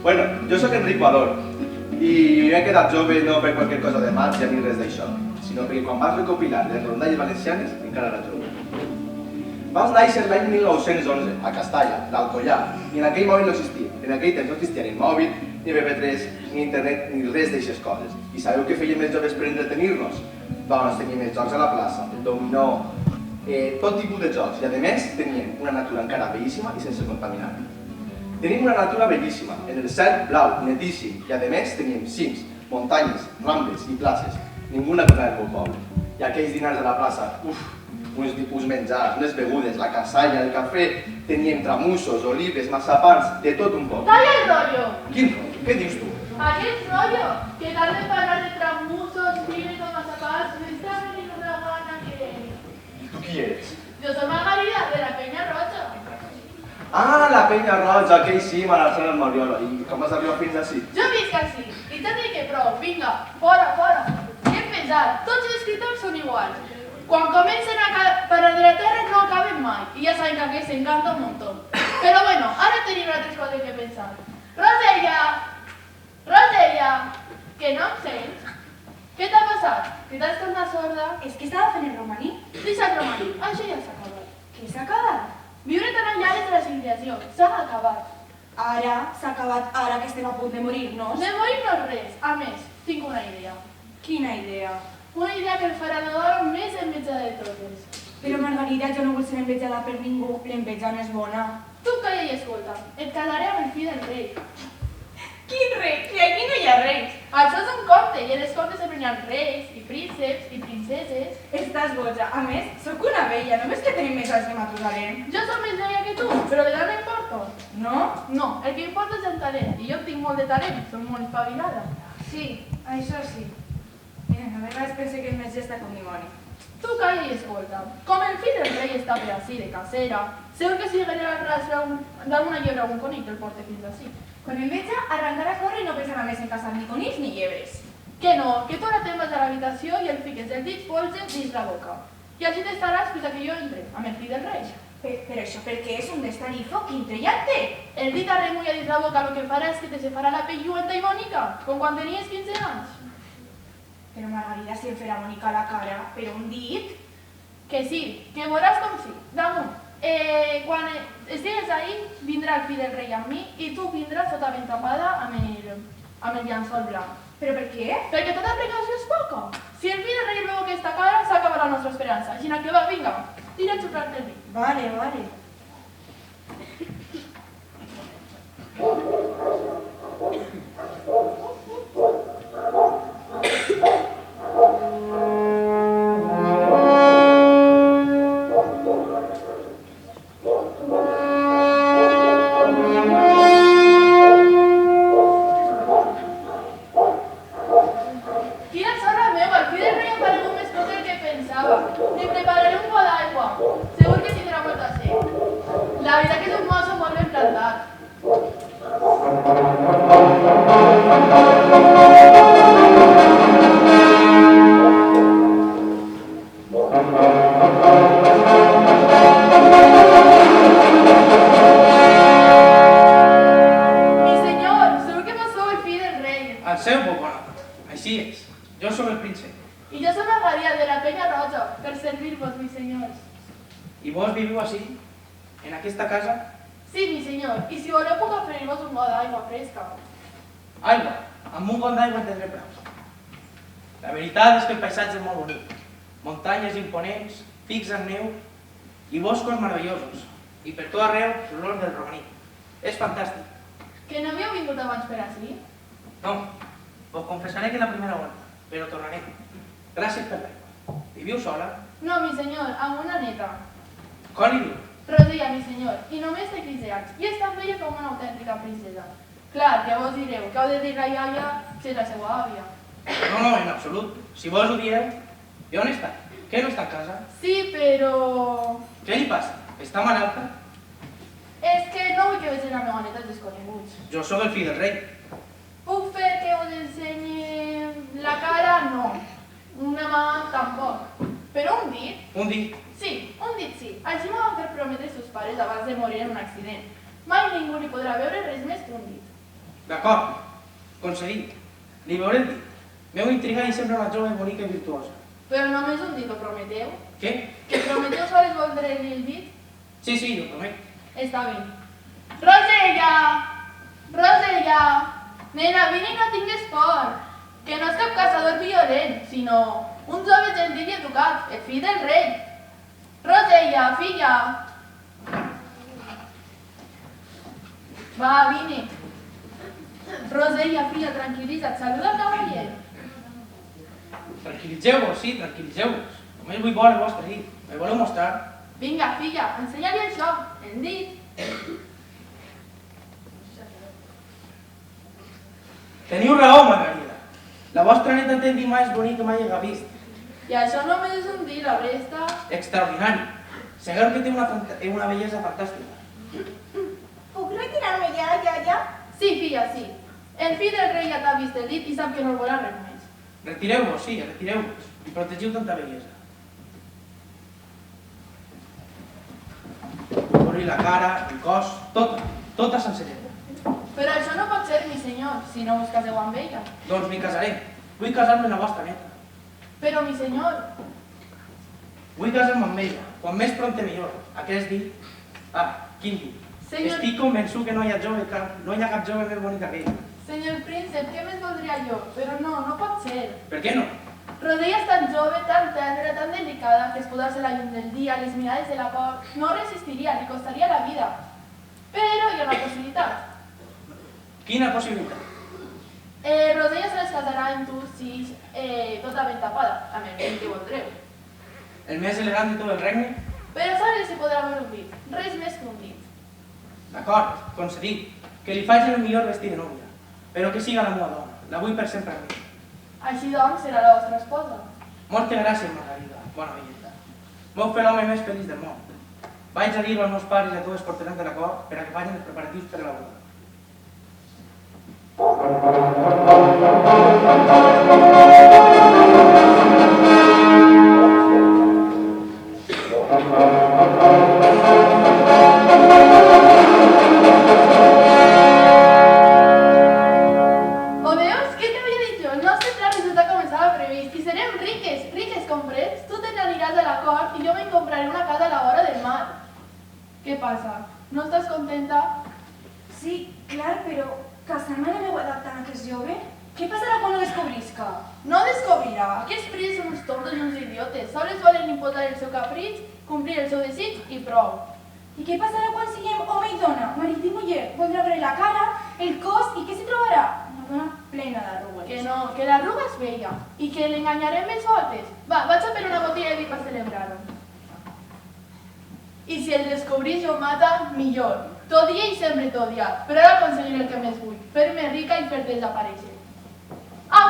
Bueno, jo sóc Enric Valor i m'he quedat jove no per qualque cosa de màgia ni res d'això, sinó perquè quan vas recopilar les rondalles valencianes encara era jove. Vas néixer l'any 1911 a Castalla, d'Alcoyà, i en aquell mòbil no existia. En aquell temps no existia ni mòbil, ni MP3, ni internet, ni res d'aixes coses. I sabeu què feien els joves per entretenir-nos? Doncs teníem els jocs a la plaça, el dominó, tot tipus de jocs. I a més teníem una natura encara bellíssima i sense contaminar. Tenim una natura bellíssima, en el cel blau, netíssim, i a més teníem cims, muntanyes, rambles i places. Ningú n'ha tornat al meu poble. I aquells dinars a la plaça, uns menjars, unes begudes, la casalla, el cafè, teníem tramussos, olives, massapans, de tot un poc. ¡Calla el rollo! Quin rollo? Què dius tu? Aquel rollo, que tal de hablar de tramusos, viles o mazapans, me está veniendo una gana que... I tu qui eres? Yo soy Margarida, de la Peña Roja. Ah, la Penya Roja, aquell sí, m'alarçant el Mariola. I com has arribat fins ací? Jo visc així, i t'he dit que prou, vinga, fora, fora. I hem pensat, tots els escriptors són iguals. Quan comencen a parar de la terra no acaben mai, i ja saben que aquest s'encanta un montón. Però bueno, ara tenim altres coses que pensar. Roselia! Roselia! Que no em sents? Què t'ha passat? Que t'has tornat sorda? És que estava fent el romaní. Deixa el romaní, això ja s'ha acabat. Què s'ha acabat? Viure tan enllà de la civilizació, s'ha acabat. Ara, s'ha acabat ara que estem a punt de morir-nos. De morir-nos res. A més, tinc una idea. Quina idea? Una idea que el farà Nadal més envetjada de totes. Però Margarida, jo no vull ser envetjada per ningú. L'enveja no és bona. Tu calla i escolta. Et casaré amb el fill del rei. Quin rei? Si aquí no hi ha reis. Això és un conte, i en els contes sempre hi ha reis, i prínceps, i princeses. Estàs boja. A més, sóc una vella. Només que tenim més anys que Matusalem. Jo soc més vella que tu, però l'edat no importa. No? No, el que importa és el talent, i jo tinc molt de talent, soc molt espavilada. Sí, això sí. Mira, a vegades pense que el més està com dimoni. Tu calla i escolta. Com el fill del rei està per ací de casera, segur que si li arrastra d'alguna llebre o un conill te'l porta fins ací. Quan em veja, arrencarà a córrer i no pensarà més en caçar ni conills ni llebres. Que no, que tu ara te'n vas a l'habitació i el fiques el dit polze dins la boca. I així t'estaràs fins que jo entre, amb el fill del rei. Però això perquè és un destarizo que intrellante. El dit a remulla dins la boca el que farà és que te sefarà la pell lluenta i bonica, com quan tenies 15 anys. Però Margarida, si em farà bonica la cara, però un dit... Que sí, que veuràs com sí. Damunt, quan estigues ahí, vindrà el fill del rei amb mi i tu vindràs sota ben tapada amb el llençol blanc. Però per què? Perquè tota precaució és poca. Si el fill del rei veu aquesta cara, s'acaba la nostra esperança. Així que va, vinga, tira a xuplar-te el vi. Vale, vale. La veritat que és un mosso molt ben plantat. Mi senyor, segur que no sou el fill del rei. El seu, bona. Així és. Jo sóc el príncep. I jo soc Margarida de la Penya Roja, per servir-vos, mi senyors. I vos viviu així, en aquesta casa? Sí, mi senyor, i si voleu puc oferir-vos un got d'aigua fresca. Aigua. Amb un got d'aigua en tindré prou. La veritat és que el paisatge és molt bonic. Muntanyes imponents, pics en neu i boscos meravellosos. I per tot arreu l'olor del romaní. És fantàstic. Que no havíeu vingut abans per ací? No, vos confessaré que és la primera volta, però tornaré. Gràcies per l'aigua. Viviu sola? No, mi senyor, amb una neta. Com li diu? Rosia, mi senyor, i només té 15 anys, i és tan bella com una autèntica princesa. Clar, ja vos direu que heu de dir la iaia si és la seva àvia. No, en absolut. Si vos ho dieu, i on està? Que no està a casa? Sí, però... Què li passa? Està malalta? És que no vull que vegi la meva neta als desconeguts. Jo sóc el fill del rei. Puc fer que us ensenyi la cara? No. Una mà tampoc. Però un dit? Un dit. Sí, un dit sí. Així m'ho van fer prometre sus pares abans de morir en un accident. Mai ningú li podrà veure res més que un dit. D'acord, concedit. Li veuré el dit. M'heu intrigat i sembla una jove bonica i virtuosa. Però només un dit, ho prometeu? Què? Que prometeu sols voldre-li el dit? Sí, sí, ho promet. Està bé. Rosella! Rosella! Nena, vine i no tingues por. Que no és cap caçador violent, sinó un jove gentil i educat, el fill del rei. Rosella, filla! Va, vine. Rosella, filla, tranquil·litza't, saluda el cavaller. Tranquil·litzeu-vos, sí, tranquil·litzeu-vos. Només vull veure el vostre dit. Me voleu mostrar? Vinga, filla, ensenya-li això, el dit. Teniu raó, Margarida. La vostra neta té el dit més bonic que mai hagi vist. I això només és un dit, la resta... Extraordinari. Segur que té una bellesa fantàstica. Puc retirar-me ja? Sí, filla, sí. El fill del rei ja t'ha vist el dit i sap que no el volà res més. Retireu-vos, sí, retireu-vos. I protegiu tanta bellesa. Obri la cara, el cos, tota sencera. Però això no pot ser, mi senyor, si no us caseu amb ella. Doncs m'hi casaré. Vull casar-me amb la vostra neta. Però, mi senyor, Vull casar-me amb ella. Quan més prompte millor. Aquest dit... quin dit? Senyor- Estic convençut que no hi ha cap jove més bonica que ella. senyor príncep, què més voldria jo? Però no, no pot ser. Per què no? Rodella és tan jove, tan tendra, tan delicada, que escudar-se la llum del dia, les mirades de la cor, no resistiria, li costaria la vida. Però hi ha una possibilitat. Quina possibilitat? Rodella se les casarà amb tu si tota ben tapada, amb el que voldreu. El més elegant de tot el regne? Però sols s'hi podrà veure un dit, res més que un dit. D'acord, concedit. Que li faci el millor vestit de nòvia. Però que siga la meva dona. La vull per sempre amb mi. Així doncs serà la vostra esposa. Moltes gràcies, Margarida. Bona bellesa. Vau fer l'home més feliç del món. Vaig a dir-ho als meus pares i a tots els porterans de la cort per a que facin els preparatius per a la boda. Ho veus? Què t'havia dit jo? El nostre pla resulta com estava previst i serem riques, riques comprets. Tu te n'aniràs a la cort i jo me'n compraré una casa a la vora del mar. Què passa? No estàs contenta? Sí, clar, però casar-me a la meva edat tan aquest jove? Què passarà quan ho descobrisca? No descobrirà. Aquests fills són uns tontos i uns idiotes. Sols volen imposar el seu capritx, complir el seu desig i prou. I què passarà quan siguem home i dona, marit i muller? Voldrà veure la cara, el cos i què s'hi trobarà? Una dona plena d'arrugues. Que no, que l'arruga és vella i que l'enganyarem més voltes. Va, vaig a fer una botella de vi per celebrar-ho. I si el descobrís o mata, millor. T'odia i sempre t'odia, però ara aconseguiré el que més vull, fer-me rica i fer desaparèixer.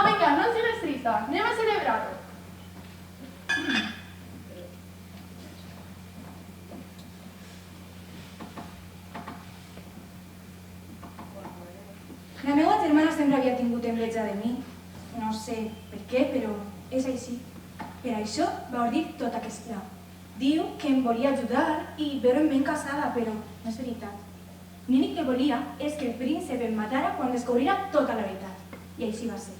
Vinga, no sigues trista, anem a celebrar-ho. La meva germana sempre havia tingut enveja de mi. No sé per què, però és així. Per això va ordir tot aquest pla. Diu que em volia ajudar i veure'm ben casada, però no és veritat. L'únic que volia és que el príncep em matara quan descobrira tota la veritat. I així va ser.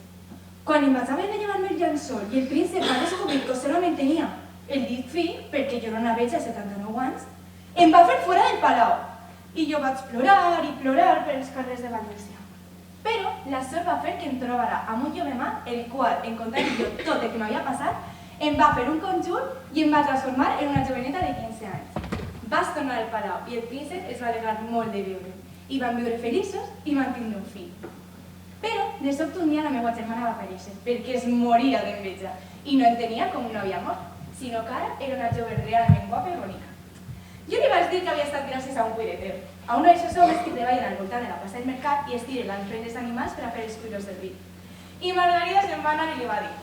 Quan em vaig haver de llevar-me el llençol i el príncep va descobrir que solament tenia el dit fi, perquè jo era una veja de 79 anys, em va fer fora del palau. I jo vaig plorar i plorar per els carrers de València. Però la sort va fer que em trobara amb un jove mà, el qual, en contar jo tot el que m'havia passat, em va fer un conjur i em va transformar en una joveneta de 15 anys. Vaig tornar al palau i el príncep es va alegrar molt de veure. I van viure feliços i van tindre un fill. Però, de sobte un dia la meva germana va aparèixer, perquè es moria d'enveja. I no entenia com no havia mort, sinó que ara era una jove realment guapa i bonica. Jo li vaig dir que havia estat gràcies a un cuireter, a un d'aquests homes que treballen al voltant de la plaça del mercat i estiren les prendes animals per a fer els cuiros del vi. I Margarida se'n va anar i li va dir: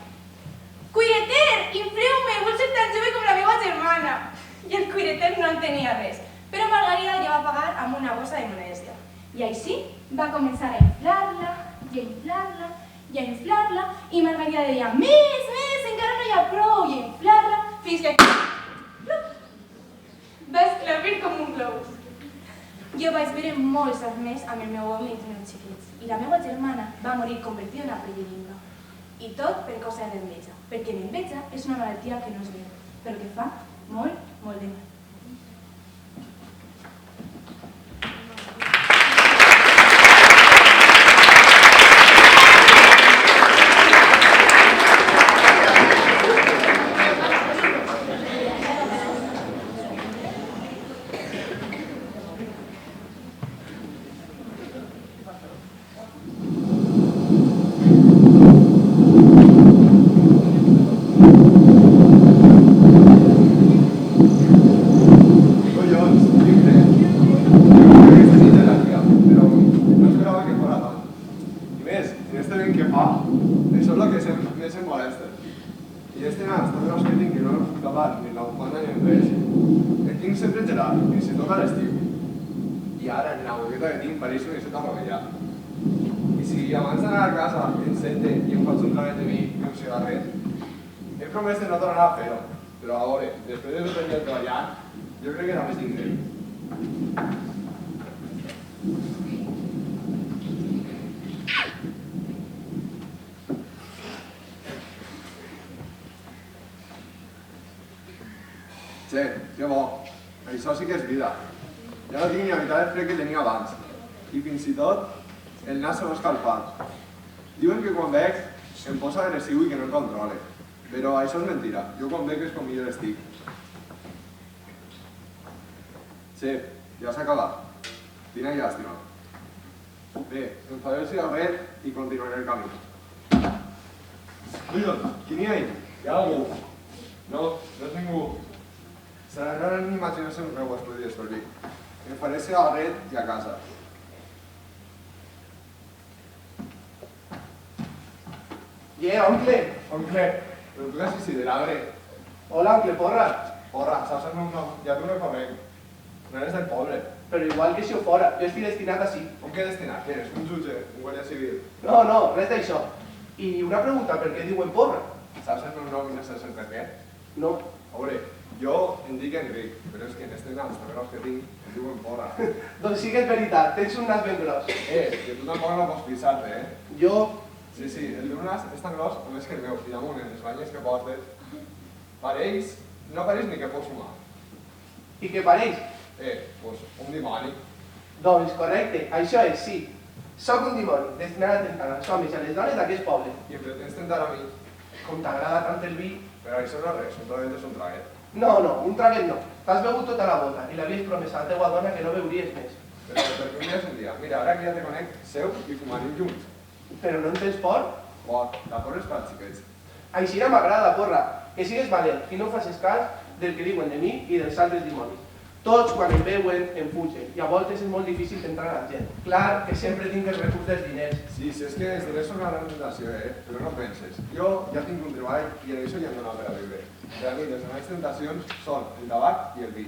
«Cuireter, infleu-me, vull ser tan jove com la meva germana!» I el cuireter no entenia res, però Margarida li va pagar amb una bossa de monedes d'or. I així va començar a inflar-la, i a inflar-la, i a inflar-la, i Margarida deia: «Més, més, encara no hi ha prou!» i a inflar-la, fins que... va esclapir com un globus. Jo vaig veure molts armes amb el meu home i els meus xiquets, i la meva germana va morir convertida en una pelleringa. I tot per causa de l'enveja, perquè l'enveja és una malaltia que no es veu, però que fa molt, molt de mal. I ara, en la boqueta que tinc, pareix una ixeta rovellat. I si abans d'anar a casa em sente i em faig un traguet de vi i un cigarret, he promès de no tornar a fer-ho. Però a veure, després de tot el dia treballant, jo crec que també estic greu. Che, que bo. Això sí que és vida. Ja no tinc ni la meitat del fred que tenia abans. I fins i tot, el nas se m'ha escalfat. Diuen que quan bec em posa agressiu i que no em controle. Però això és mentira. Jo quan bec és com millor estic. Sí, ja s'ha acabat. Quina llàstima. Bé, em faré el cigarret i continuaré el camí. Collons, qui n'hi ha ahí? Hi ha algú? No, no és ningú. Seran imaginacions meues, podria servir. Em faré cigarret i a casa. Oncle. Oncle, però tu que has sideragre. Hola, oncle Porra. Porra, saps el meu nom? Ja tu no conec. No eres del poble. Però igual que si ho fora, jo estic destinat així. On què destinat? Què eres? Un jutge? Un guàrdia civil? No, res d'això. I una pregunta, per què diuen Porra? Saps el meu nom i no saps el per què? No. A veure, jo em dic Enric, però és que en este nas tan gros que tinc, em diuen Porra. Doncs sí que és veritat, tens un nas ben gros. Que tu tampoc no pots pisar-te, Jo... Sí, el meu nas és tan gros com és que el meu, i damunt, en les banyes que portes, pareix, no pareix ni que fos humà. I què pareix? Doncs un dimoni. Doncs correcte, això és, sí. Soc un dimoni, destinat a tentar als homes i a les dones d'aquest poble. I em pretens tentar a mi, Com t'agrada tant el vi... però això no és res, un traguet és un traguet. No, un traguet no. T'has begut tota la bota i l'havies promès a la teua dona que no beuries més. Però per què un dia és un dia? Mira, ara que ja te conec, seu i fumarim junts. Però no en tens por? Pot, la por és per als xiquets. Així no m'agrada, Porra. Que sigues valent i no facis cas del que diuen de mi i dels altres dimonis. Tots, quan em veuen, em fugen, i a voltes és molt difícil d'entrar a la gent. Clar que sempre tinc el recurs dels diners. Sí, si és que els diners són una gran tentació, però no penses. Jo ja tinc un treball i en això ja em dona per a viure. Per a mi, les grans tentacions són el tabac i el vi.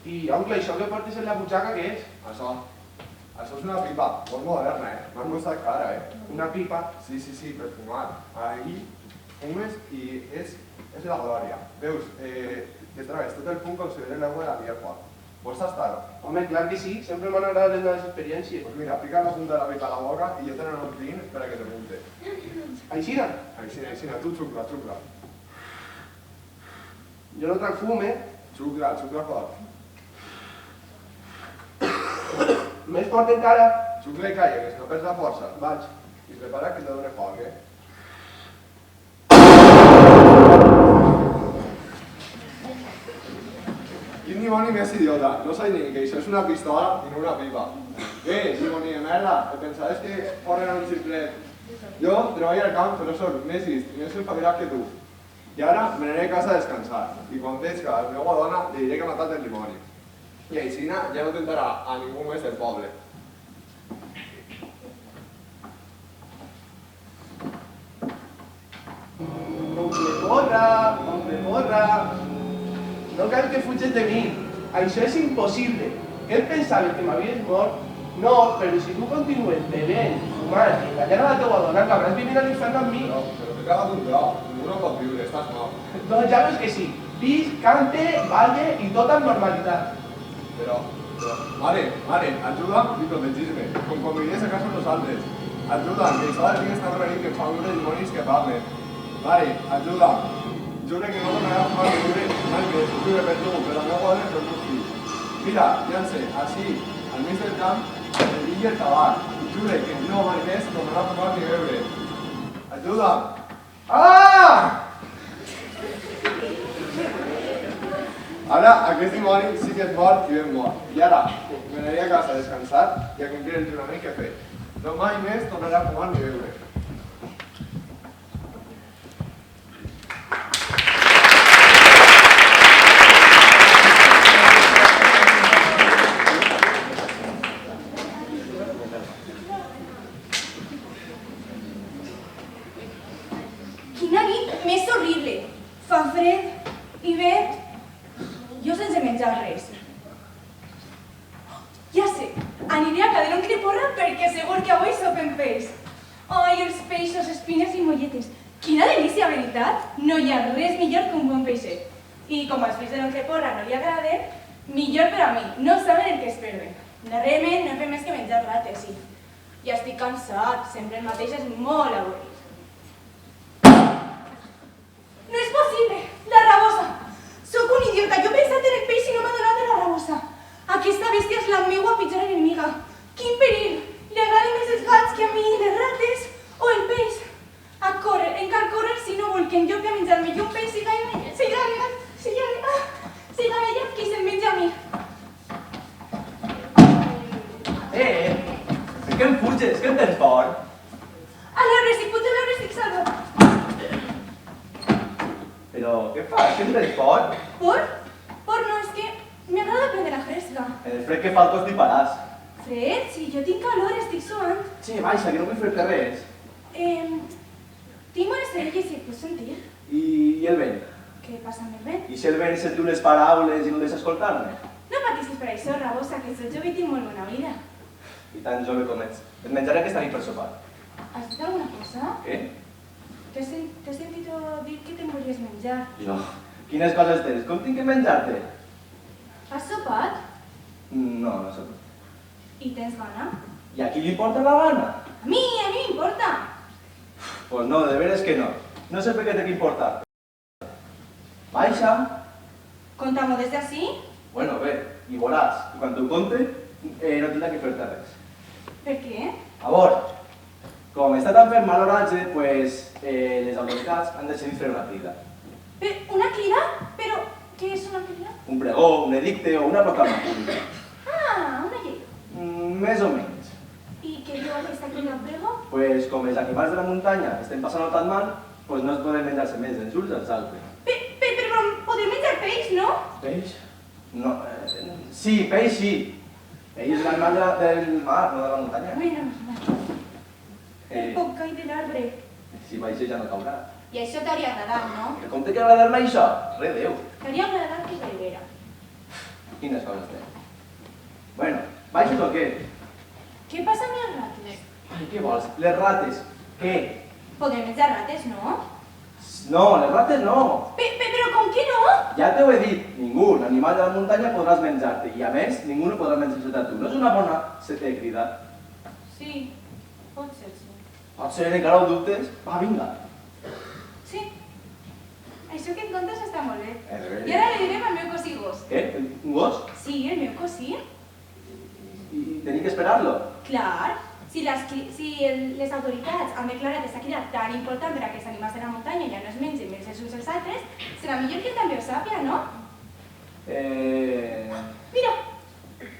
I, oncle, això que portes en la butxaca, què és? Això és una pipa, molt moderna, m'ha costat cara, Una pipa? Sí, per fumar. Ahí fumes i és la glòria. Veus, que trobes tot el punt com si veure l'aigua de la via fort. Vols tastar-ho? Home, clar que sí, sempre m'han agradat les meves experiències. Doncs mira, fica la punta de la pipa a la boca i jo te n'anò omplint per a que te munte. Aixina? Aixina, tu xucla. Jo no trac fum, Xucla fort. Més fort encara? Xucla i calla, que si no perds la força. Vaig. I prepara que te done foc, Quin dimoni més idiota. No sé ni que això és una pistola i no una pipa. Què, dimoni de merda? Te pensaves que corren un xiclet? Jo treballo al camp, però soc més llest i més espavilat que tu. I ara me n'aniré a casa a descansar. I quan veig que la meva dona li diré que ha matat el dimoni. I així ja no tentarà a ningú més del poble. Oncle Porra. No cal que fuges de mi. Això és impossible. Què et pensaves, que m'havies mort? No, però si tu continues bevent, fumant i enganyant a la teua dona, acabaràs vivint a l'infern amb mi. Però t'he cagat un drop. Ningú no pot viure, estàs mort. Doncs ja veus que sí. Vis, cante, balle i tot amb normalitat. Però Mare, ajuda'm i protegir-me, com quan vinies a casa amb nosaltres. Ajuda'm, que això de mi està venint que em fa uns dimonis que parlen. Mare, ajuda'm. Jure que no tornaré a fumar lliure mai més, ho jure per tu, per la meva quadra i per meus fills. Mira, llança, així, al mig del camp, el vi i el tabac. I jure que no mai més tornarà a fumar ni beure. Ajuda'm. Ah! Ara, aquest dimoni sí que és mort i ben mort. I ara, m'aniré a casa a descansar i a complir el jurament que he fet. No mai més tornaré a fumar ni beure. Quina nit més horrible. Fa fred, hivern, jo sense menjar res. Ja sé, aniré a cader un creporra perquè segur que avui sopen peix. Ai, els peixos, espines i molletes. Quina delícia, veritat? No hi ha res millor que un bon peixet. I com als fills de l'oncle Porra no li agraden, millor per a mi, no saben el que es perden. Darrerament no he fet més que menjar rates i ja estic cansat, sempre el mateix és molt avorrit. No és possible! La rabosa! Sóc un idiota! Jo he pensat en el peix i no m'ha donat de la rabosa. Aquesta bèstia és la meua pitjor enemiga. Quin perill! Li agraden més els gats que a mi, les rates o el peix. A córrer, en cal córrer si no vol que en lloc de menjar-me jo un peix siga ella qui se'l menja a mi. Per què em fuges? Que em tens por? A l'arbre, si puc veure, estic salvat. Però què fas? Que em tens por? Por? Por no, és que m'agrada prendre la fresca. En el fred que fa el cos t'hi paràs. Fred? Si jo tinc calor, estic suant. Sí, baixa, que no vull fer-te res. Tinc bones orelles i et puc sentir. I el vent? Què passa amb el vent? I si el vent se't diu les paraules i no deixa escoltar-me? No patissis per això, rabosa, que soc jove i tinc molt bona vida. I tan jove com ets. Et menjaré aquesta nit per sopar. Has dit alguna cosa? Què? T'he sentit dir que te'n volies menjar. Jo? Quines coses tens? Com tinc que menjar-te? Has sopat? No, no sopa. I tens gana? I a qui li importa la gana? A mi m'importa. Pues no, de veres que no. No sé per què té que importar. Baixa. Contamos desde así? Bueno, bé, i veuràs. I quan t'ho conte, no tindrà que fer-te res. Per què? A veure, com està tan ferm mal oratge, pues, les autoritats han decidit fer una crida. Una crida? Però què és una crida? Un pregó, un edicte o una proclama pública. Ah, una llei. Més o menys. I què diu aquesta crida pregó? Pues, com els animals de la muntanya estem passant-ho tan mal, pues no es poden menjar-se més els uns als altres. Però podem menjar peix, no? Peix? No, sí, peix sí. Ell és l'animal del mar, no de la muntanya. Bueno, el poc cair de l'arbre. Si baixes ja no caurà. I això t'hauria agradat, no? Que com té que agradar-me això? Re Déu. T'hauria agradat que caiguera. Quines coses té? Bueno, baixes o què? Què passa amb les rates? Ai, què vols? Les rates. Què? Podem menjar rates, no? No, les rates no. Però com que no? Ja t'ho he dit, ningú, l'animal de la muntanya podràs menjar-te i a més, ningú no podrà menjar-se a tu. No és una bona setè crida. Sí, pot ser, sí. Pot ser, encara ho dubtes? Va, vinga. Sí. Això que em contes està molt bé. De veres. I ara li direm al meu cosí gos. Què? Un gos? Sí, el meu cosí. I tenim que esperar-lo? Clar. Si les autoritats han declarat aquesta crida tan important per a que els animals de la muntanya ja no es mengen més els uns els altres, serà millor que ell també ho sàpiga, no? Mira,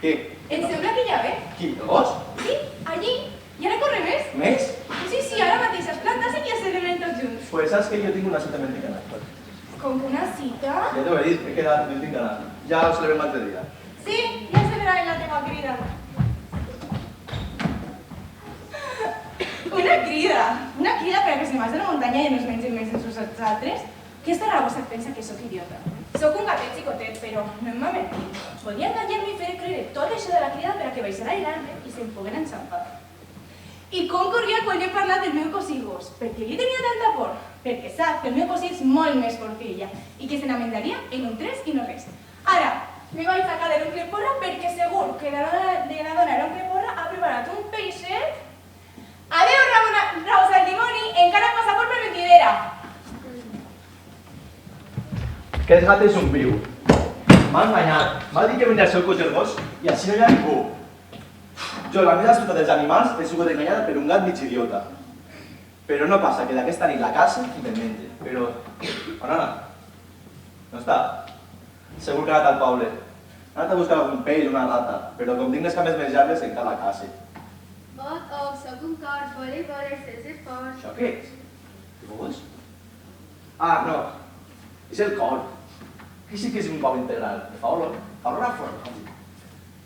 Què? em sembla que ja ve. Qui? El gos? Sí, allí. I ara corre més. Més? Sí, ara mateix es planta i ja serem tots junts. Pues saps que jo tinc una cita mendicana. Com que una cita? Ja t'ho he dit, m'he quedat, no tinc ganes. Ja ho celebrem l'altre dia. Sí, ja se verà en la teva crida. Una crida per a que els animals de la muntanya ja no es mengen més els uns als altres? Aquesta rabosa et pensa que sóc idiota. Sóc un gatet xicotet, però no em va mentir. Volia enganyar-me i fer creure tot això de la crida per a que baixarà l'arbre i se'n poguera enxampar. I com corria quan he parlat del meu cosí gos? Per què li tenia tanta por? Perquè sap que el meu cosí és molt més fort que ella i que se n'amenjaria en un tres i no res. Ara, me vaig a caure l'oncle Porra perquè segur que la dona de l'oncle Porra ha preparat un peixet. Adéu, Rosa el dimoni, encara passa por per mentidera. Aquest gat és un viu. M'ha enganyat. M'ha dit que venia al seu cotxe el gos i així no hi ha ningú. Jo, la més astuta dels animals, he sigut enganyada per un gat mig idiota. Però no passa que d'aquesta nit la caça i me'n menge. Però... on ha anat? No està? Segur que ha anat al poble. Ha anat a buscar algun peix o una rata, però com tinc les cames més llargues encara la caça. Soc un cor, voler, sense esforç. Això què és? Dibuix? Ah, no. És el cor. Que sí que és un pau integral. Me fa olor. Fa olor a forn.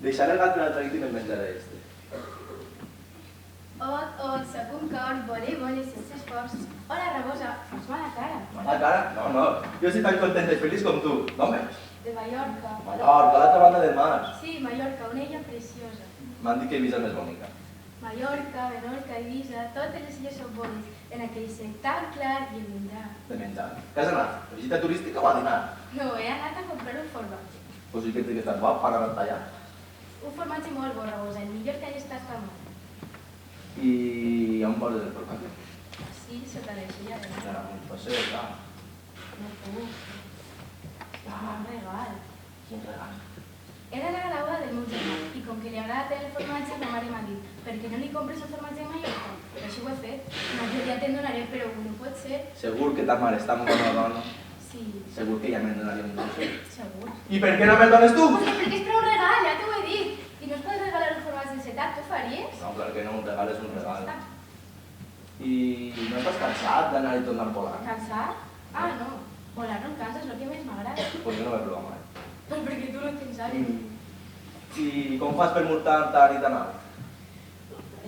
Deixaré el gat per altra nit i me'n menjaré este. Soc un cor, voler, sense esforç. Hola, Rabosa, fas mala cara. Mala cara? No, no. Jo estic tan content i feliç com tu. D'home? De Mallorca. Mallorca, a l'altra banda del mar. Sí, Mallorca, una illa preciosa. M'han dit que Eivissa és més bonica. Mallorca, Menorca, Eivissa, totes les illes són bones, en aquell cel tan clar i el menjar. De menjar. Què has anat? A visita turística o a dinar? No, he anat a comprar un formatge. Pues sí que té que estar guap per anar allà. Un formatge molt bo, Rabosa, el millor que hagi estat fa molt. I on poses el formatge? Sí, sota l'aixella de Ja, pues sí, clar. No puc. És un regal. Quin regal. Era la boda del meu germà i com que li agrada el formatge, ma mare m'ha dit «Per què no li compres el formatge de Mallorca?» I així ho he fet. Una dia te'n donaré, però no pot ser. Segur que ta mare és tan bona dona. Sí, Segur que ja me'n donaria un dulce. segur. I per què no me'l dones tu? Pues perquè és per un regal, ja t'ho he dit. I no es pot regalar un formatge de setat, tu faries? No, clar que no, un regal és un regal. I no estàs cansat d'anar i tornar volant? Cansat? Ah, no. Volar no em cansa, és el que més m'agrada. Pues jo no m'he provat mai. Però perquè tu no tens ànim. I com fas per muntar tant i tan alt?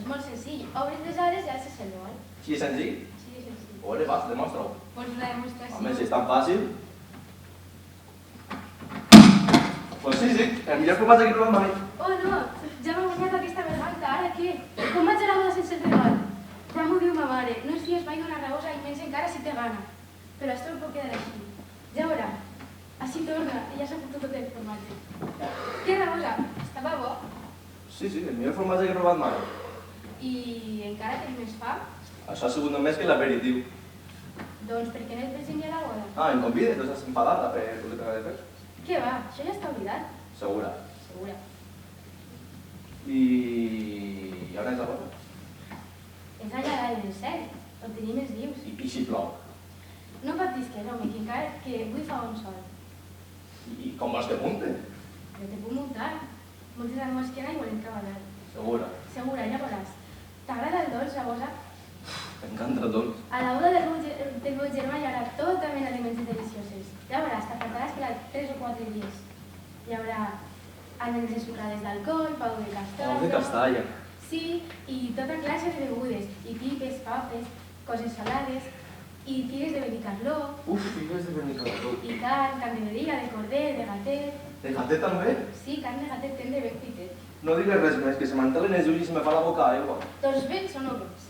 És molt senzill. Obres les ales i alces el vol. Així és senzill? Sí, és senzill. Ole, vas, demostra-ho. Vols una demostració? Home, si és tan fàcil. Pues sí, sí, el millor formatge que he provat mai. Oh, no! Ja m'ha guanyat aquesta verganta, ara què? Com vaig a la boda sense el regal? Ja m'ho diu ma mare. No es fies mai d'una rabosa i menys encara si té gana. Però esto no pot quedar així. Ja veurà. Així torna i ja s'ha fotut tot el formatge. Què, rabosa? Estava bo? Sí, sí, el millor formatge que he provat mai. I encara tens més fam? Això ha sigut només que l'aperitiu. Doncs per què no et veig enviar a la boda? Ah, em convides? No estàs enfadada per el que t'acaba de fer? Què va? Això ja està oblidat. Segura. Segura. I on és la boda? És allà dalt en el cel. El tenim els dius. I si plou? No patis que no, que encara que avui fa un sol. I com vols que munte? Però te puc muntar. Moltes animals que hi volen treballar. Segura. Segura, ja veuràs. T'agrada el dolç, Rabosa? M'encanta el dolç. A la boda del meu germà hi haurà tota mena de menges delicioses. Ja veuràs, t'apartaràs per 3 o 4 dies. Hi haurà anenes ensucrades d'alcohol, pau de castanya... Pau de castanya. Sí, i tota classe de begudes. I pipes, papes, coses salades, i tires de benicarló, Uf, figues de benicarló. i carn de vedella, de corder, de gatet... De gatet també? Sí, carn de gatet tendre ben pitet. No digues res més, que se m'entelen els ulls i se me fa la boca aigua. Doncs vens o no vens?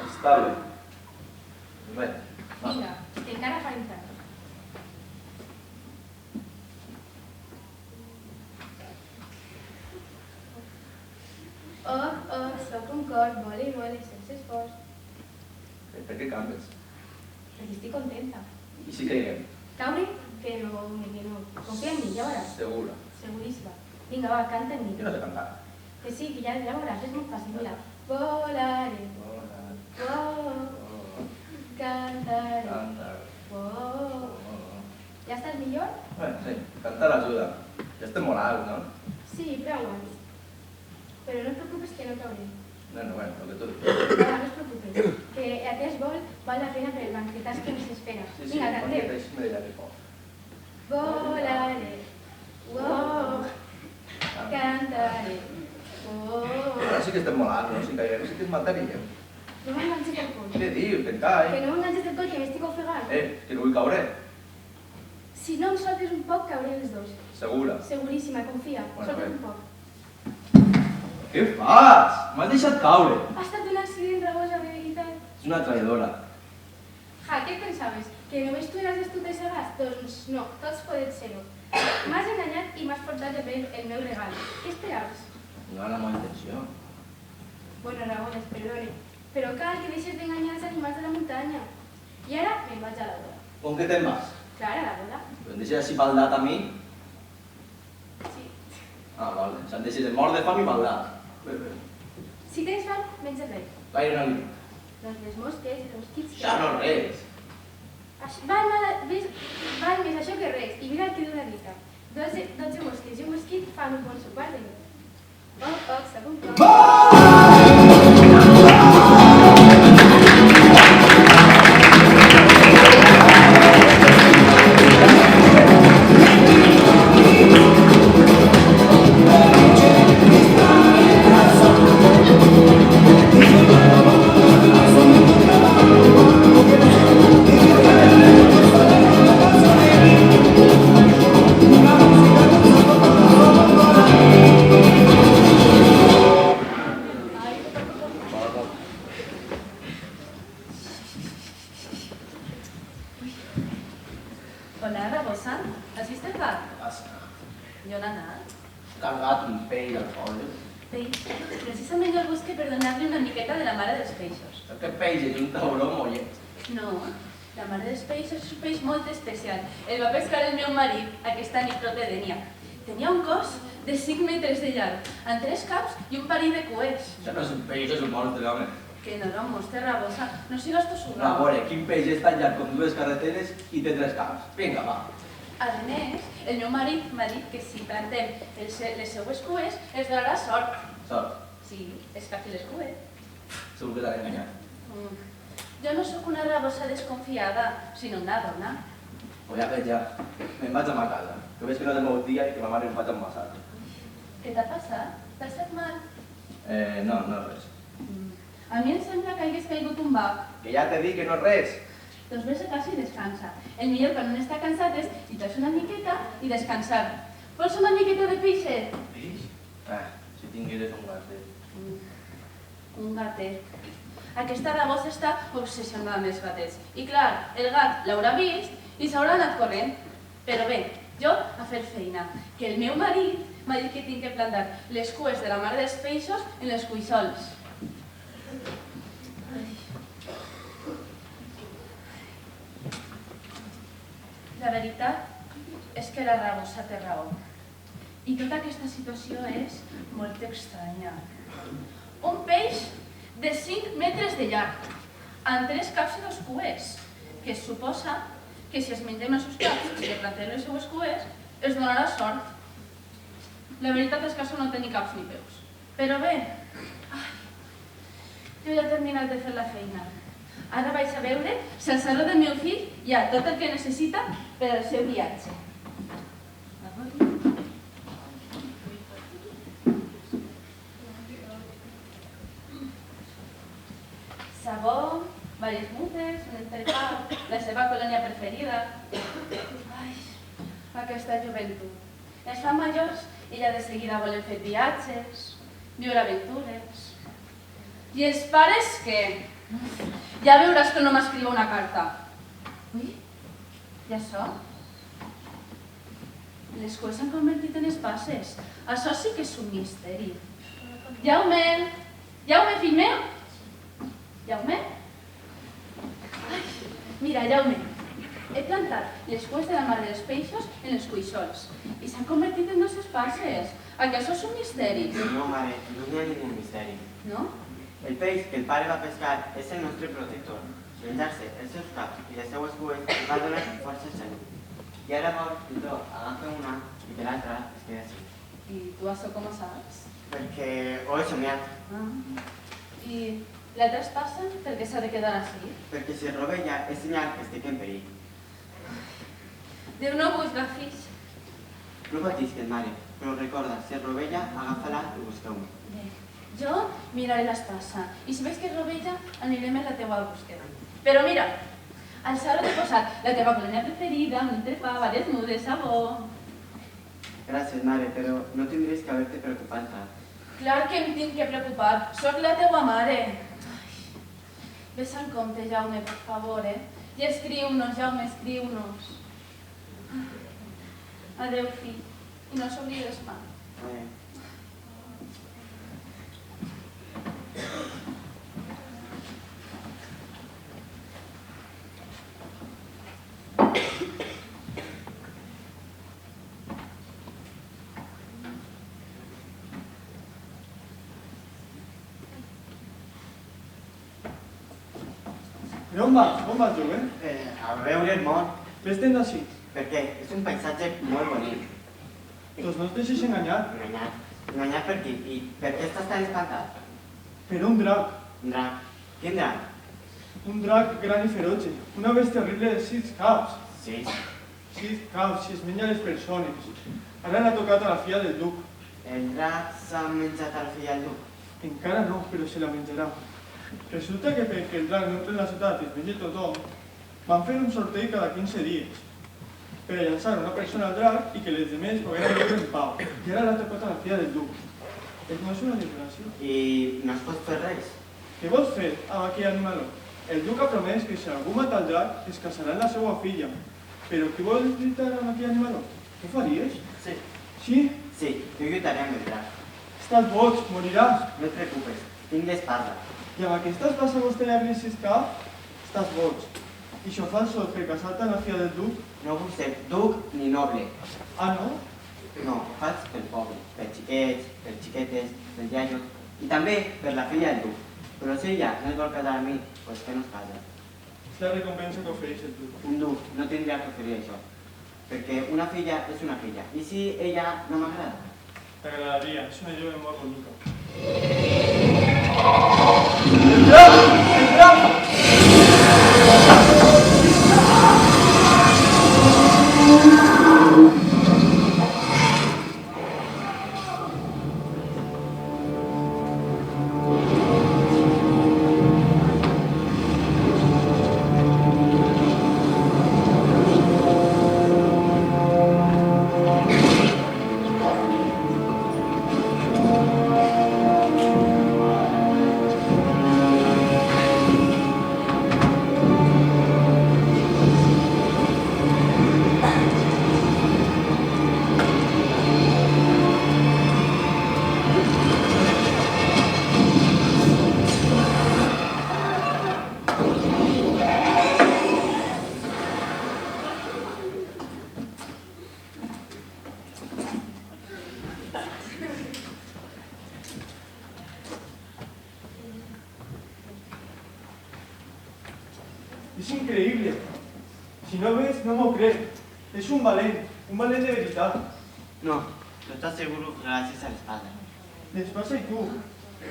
Està bé. Bé, va. Vinga, que encara farem tard. Soc un cor, vole, sense esforç. Per què canves? Perquè estic contenta. I si caiguem? Caure? Que no. Confia en mi, ja veuràs. Segura. Seguríssima. Vinga, va, canta en mi. Jo no sé cantar. Que sí, que ja veuràs, és molt fàcil. Mira, volaré, cantaré, Ja estàs millor? Bé, sí, cantar ajuda. Ja estem molt alt, no? Sí, prou abans. Però no et preocupes que no cauré. Bueno, el que tu dius. No, no es preocupes, que aquest vol val la pena per el banquetàs que ens espera. Sí, sí, Vinga, perquè cantem. deixa'm dir que poc. Volaré, cantaré, Ara sí que estem molt alt, no? Si caiguem sí que ens mataríem. No m'enganxes el coll. Què dius? Que em cai. Que no m'enganxes el coll, que m'estic ofegant. Que no vull caure. Si no em soltes un poc, cauré els dos. Segura. Seguríssima, confia. Bueno, Solta't bé. un poc. Què fas? M'has deixat caure. Ha estat un accident, Rabosa, de veritat. És una traïdora. Ja, què pensaves? Que només tu eres d'estut de segats? Doncs no, tots podem ser-ho. M'has enganyat i m'has portat de pell el meu regal. Què esperaves? No era la meva intenció. Bueno, Ramones, perdone, però cal que deixes d'enganyar els animals de la muntanya. I ara me'n vaig a la boda. ¿Con qué temas? Clar, a la boda? ¿Em deixes així baldat a mi? Sí. Ah, vale. Se'm deixes de mort de fam i baldat. Bé, bé. Si tens fam, menja res. Gaire no li... Doncs les mosques i els mosquits... Ja no res. Val més això que res, i mira el que dura dita. 12 mosques i un mosquit fan un bon sopar de nit. Poc, segon poc. Hola, Rabosa. Has vist el gat? Passa. I on ha anat? Cargat un pell al coll. Peix. Precisament jo el busque per donar-li una miqueta de la mare dels peixos. Aquest peix és un tauró mollet. No, la mare dels peixos és un peix molt especial. El va pescar el meu marit aquesta nit prop de Dénia. Tenia un cos de 5 metres de llarg, amb 3 caps i un parell de cues. Això no és un peix, és un monstre, home. Que no era un monstre, Rabosa. No sigues No, a tossugada. veure, quin peix és tan llarg com 2 carreteres i té 3 caps? Vinga, va. A més, el meu marit m'ha dit que si plantem les seues cues es donarà sort. Sort. Sí, és que aquí les cues. Segur que t'han enganyat. Jo no sóc una rabosa desconfiada, sinó una dona. O ja veig ja. Me'n vaig a ma casa. Que veig que no és el meu dia i que ma mare em faig embassar. Què t'ha passat? T'has fet mal? No, no res. A mi em sembla que hagués caigut un bac. Que ja t'he dit que no és res. Doncs vés a casa i descansa. El millor quan un està cansat és ficar-se una miqueta i descansar. Vols una miqueta de peixet? Peix? Si tingueres un gatet. Un gatet. Aquesta rabosa està obsessionada amb els gatets. I clar, el gat l'haurà vist i s'haurà anat corrent. Però bé, jo a fer feina, que el meu marit m'ha dit que tinc que plantar les cues de la mare dels peixos en les cuissols. La veritat és que la rabosa té raó. I tota aquesta situació és molt estranya. Un peix de 5 metres de llarg, amb 3 caps i 2 cues, que es suposa que si es mengem els seus caps i li plantem les seues cues, es donarà sort. La veritat és que això no té ni caps ni peus. Però bé, jo ja he terminat de fer la feina. Ara vaig a veure si al saló del meu fill hi ha tot el que necessita per al seu viatge. Sabó, diverses mutes, un entrepà, la seva colònia preferida. Ai, aquesta joventut. Es fan majors i ja de seguida volen fer viatges, viure aventures. I els pares què? Ja veuràs que no m'escriu una carta. Ui, i això? Les cues s'han convertit en espases. Això sí que és un misteri. Jaume! Jaume, fill meu! Jaume? Ai, mira, Jaume, he plantat les cues de la mare dels peixos en els cuissols i s'han convertit en 2 espases. Que això és un misteri. No, mare, no hi ha ningú misteri. No? El peix que el pare va pescar és el nostre protector. Menjar-se els seus caps i les seues cues li va donar força salut. I ara vol que tu agafa una i que l'altra es quedi així. I tu això com ho saps? Perquè ho he somiat. I l'altra espasa per què s'ha de quedar així? Perquè si es rovella és senyal que estic en perill. Déu no busca fills. No patisques, mare, però recorda, si es rovella, agafa-la i busqueu-me. Bé, jo miraré l'espasa i si veig que es rovella anirem en la teua búsqueda. Però mira, al saló t'he posat la teva colònia preferida, un entrepà, diverses mudes, sabó... Gràcies, mare, però no tindries que haver-te preocupat tant. Clar que em tinc que preocupar, sóc la teua mare. Ai, ves en compte, Jaume, per favor, I escriu-nos, Jaume, escriu-nos. Adeu, fill, i no s'oblides mai. I on vas? On vas, jove? A veure el món, Vés-te'n d'ací. perquè és un paisatge molt bonic. Doncs no et deixis enganyar. Enganyat. Enganyat per qui? I per què estàs tan espantat? Per un drac. Un drac. Quin drac? Un drac gran i feroce. Una bèstia terrible de 6 caps. Sí. 6 caps, si es menja les persones. Ara l'ha tocat a la filla del duc. El drac s'ha menjat a la filla del duc. Encara no, però se la menjarà. Resulta que perquè el drac no entre en la ciutat i es mengi tothom, van fer un sorteig cada 15 dies per a llançar una persona al drac i que les demés pogueren viure en pau. I ara l'ha tocat a la filla del duc. No és una desgràcia. I no es pot fer res. Què vols fer amb aquell animaló? El duc ha promès que si algú mata el drac es casarà amb la seva filla. Però què vols lluitar amb aquell animaló? Què faries? Sí. Sí? Sí, jo lluitaré amb el drac. Estàs boig, moriràs. No et preocupes, tinc l'espasa. I amb aquesta espasa vostè li ha vist 6 caps? Estàs boig. I això fa el sol per casar-te amb la filla del duc? No vull ser duc ni noble. Ah, no? No, ho faig pel poble, per xiquets, per xiquetes, per iaios, i també per la filla del duc. Però si ella no es vol casar amb mi, doncs que no es casa. És la recompensa que ofereix el duc. Un duc no tindria que oferir això, perquè una filla és una filla, i si ella no m'agrada? T'agradaria, és una jove molt bonica. El drac! El drac! És increïble. Si no ves, no m'ho crec. És un valent de veritat. No, no estàs segur gràcies a l'espada. L'espasa i tu.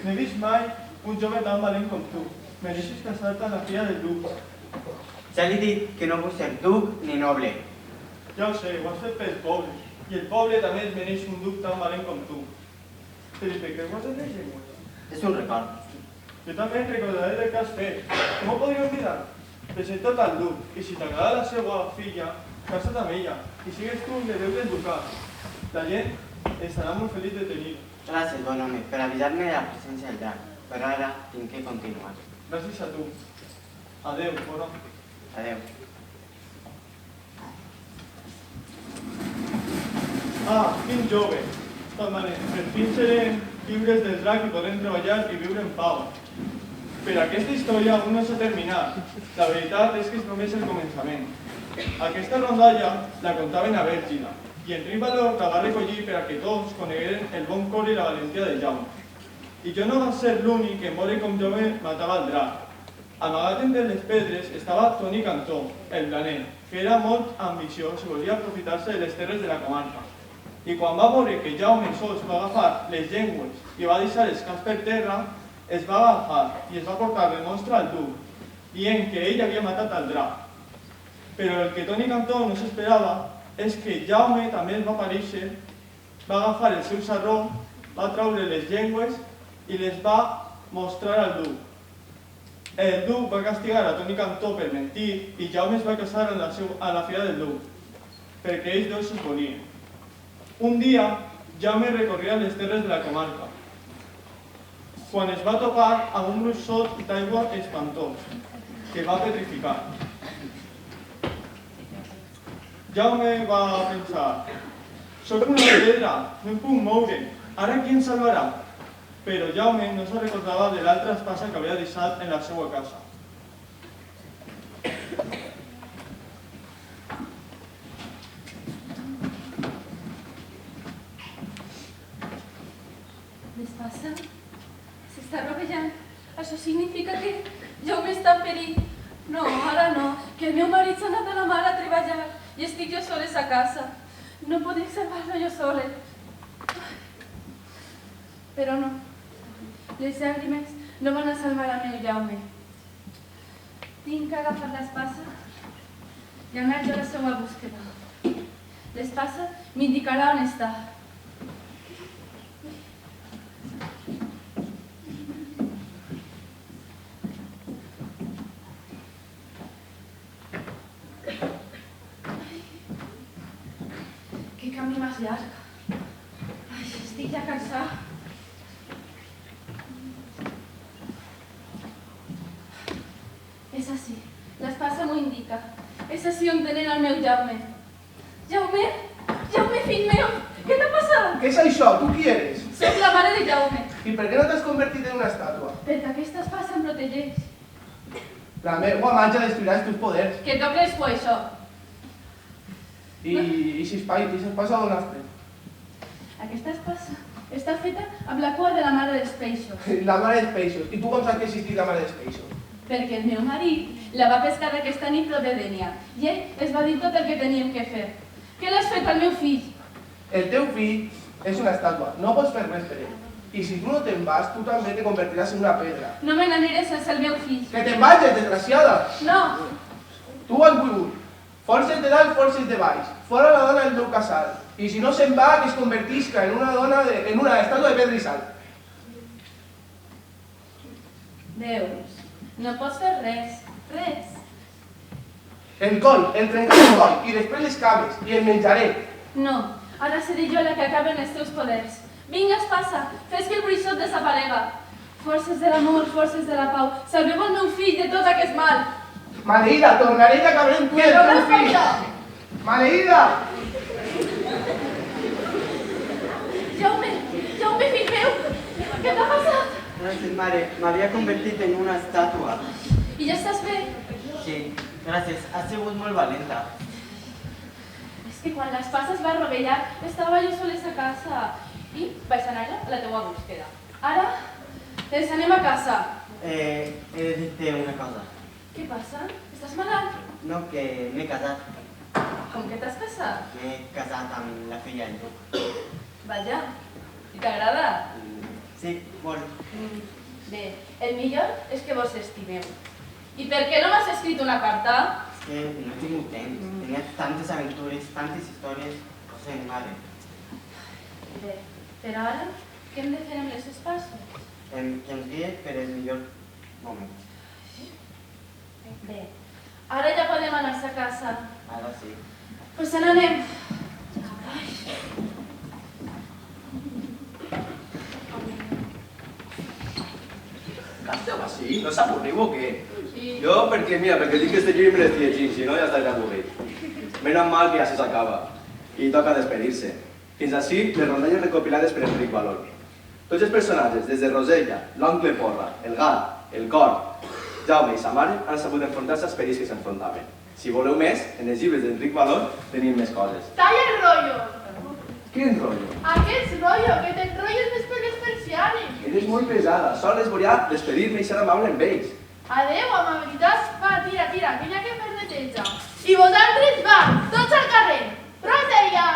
No he vist mai un jove tan valent com tu. Mereixes casar-te amb la filla del duc. Ja li he dit que no vull ser duc ni noble. Ja ho sé, ho has fet pel poble. I el poble també es mereix un duc tan valent com tu. Però per què guardes les llengües? És un record. Jo també em recordaré del que has fet. Com ho podria oblidar? Presenta't al duc, i si t'agrada la seva filla, casa't amb ella, i sigues tu l'hereu del ducat. La gent estarà molt feliç de tenir-ho. Gràcies, bon home, per avisar-me de la presència del drac. Però ara tinc que continuar. Gràcies a tu. Adéu, bona. Adéu. Ah, quin jove. Tot manera, per fi serem lliures del drac i podrem treballar i viure en pau. Però aquesta història aún no s'ha terminat. La veritat és que és només el començament. Aquesta rondalla la contaven a Bèlgida, i Enric Valor la va recollir per a que tots conegueren el bon cor i la valentia de Jaume. I jo no va ser l'únic en veure com Jaume matava el drac. Amagat entre les pedres estava Toni Cantó, el blaner, que era molt ambiciós i volia aprofitar-se de les terres de la comarca. I quan va veure que Jaume sols va agafar les llengües i va deixar els caps per terra, es va agafar i es va portar de mostra al duc, dient que ell havia matat el drac. Però el que Toni Cantó no s'esperava és que Jaume també es va aparèixer, va agafar el seu sarró, va traure les llengües i les va mostrar al duc. El duc va castigar a Toni Cantó per mentir i Jaume es va casar amb la filla del duc, perquè ells dos es volien. Un dia, Jaume recorria les terres de la comarca, quan es va topar amb un ruixot d'aigua espantós, que va petrificar. Jaume va pensar, Soc una pedra, no em puc moure. Ara qui em salvarà? Però Jaume no se recordava de l'altra espasa que havia deixat en la seva casa. L'espasa s'està rovellant. Això significa que Jaume està en perill. No, ara no, que el meu marit s'ha anat a la mar a treballar i estic jo soles a casa. No podem salvar-lo jo soles. Però no, les llàgrimes no van a salvar el meu Jaume. Tinc que agafar l'espasa i anar jo a la seva búsqueda. L'espasa m'indicarà on està. Qué camino más largo. Ay, estoy ya cansada. Es así. La espasa m'ho indica. És així on tenen el meu Jaume. Jaume? Jaume, fill meu! Què t'ha passat? Què és això? Tu qui eres? Soc la mare de Jaume. I per què no t'has convertit en una estàtua? Perquè aquesta espasa em protegeix. La meva màgia destruirà els teus poders. Que t'ho creus tu, això? I si espasa d'on l'has tret? Aquesta espasa està feta amb la cua de la mare dels peixos. La mare dels peixos. I tu com saps que existeix la mare dels peixos? Perquè el meu marit la va pescar aquesta nit prop de Dénia i ell ens va dir tot el que teníem que fer. Què l'has fet al meu fill? El teu fill és una estàtua. No pots fer res per ell. I si tu no te'n vas, tu també te convertiràs en una pedra. No me n'aniré sense el meu fill. Que te'n vagis, desgraciada! No! Tu ho has volgut. Forces de dalt, forces de baix. Fora la dona del meu casal. I si no se'n va, que es convertisca en una estàtua de pedra i sal. Veus, no pots fer res. Res. El coll, el trencar el coll, i després les cames, i el menjaré. No, ara seré jo la que acaben els teus poders. Vinga, espasa, fes que el bruixot desaparega. Forces de l'amor, forces de la pau, salveu el meu fill de tot aquest mal. Maleïda, tornaré i acabaré amb tu i el teu fill. Maleïda! Jaume, Jaume, fill meu, què t'ha passat? Gràcies, mare. M'havia convertit en una estàtua. I ja estàs bé? Sí, gràcies. Has sigut molt valenta. És que quan l'espasa es va rovellar, estava jo soles a casa i vaig anar jo a la teua búsqueda. Ara, ens anem a casa. He de dir-te una cosa. Què passa? Estàs malalt? No, que m'he casat. Com que t'has casat? M'he casat amb la filla del duc. Vaja, i t'agrada? Sí, molt. Bé, el millor és que vos estimeu. I per què no m'has escrit una carta? És que no he tingut temps. Tenia tantes aventures, tantes històries. No sé, mare. Bé, però ara, què hem de fer amb les espases? Que ens guie per el millor moment. Bé, ara ja podem anar a casa. Ara sí. Pues se n'anem. Esteu així? No s'avorriu o què? Sí. Jo, perquè tinc este llibre i me l'estic llegint, si no ja estaria avorrit. Menys mal que ja s'acaba. I toca despedir-se. Fins així, les rondalles recopilades per Enric Valor. Tots els personatges, des de Rosella, l'oncle Porra, el gat, el cor, Jaume i sa mare, han sabut enfrontar-se als perills que s'enfrontaven. Si voleu més, en els llibres d'Enric Valor tenim més coses. Talla el rotllo! Quin rotllo? Aquest rotllo, que t'enrotlles més per les persianes. Eres molt pesada, sols volia despedir-me i ser amable amb ells. Adeu, amabilitat. Va, tira, que hi ha que fer neteja. I vosaltres, va, tots al carrer. Rosella!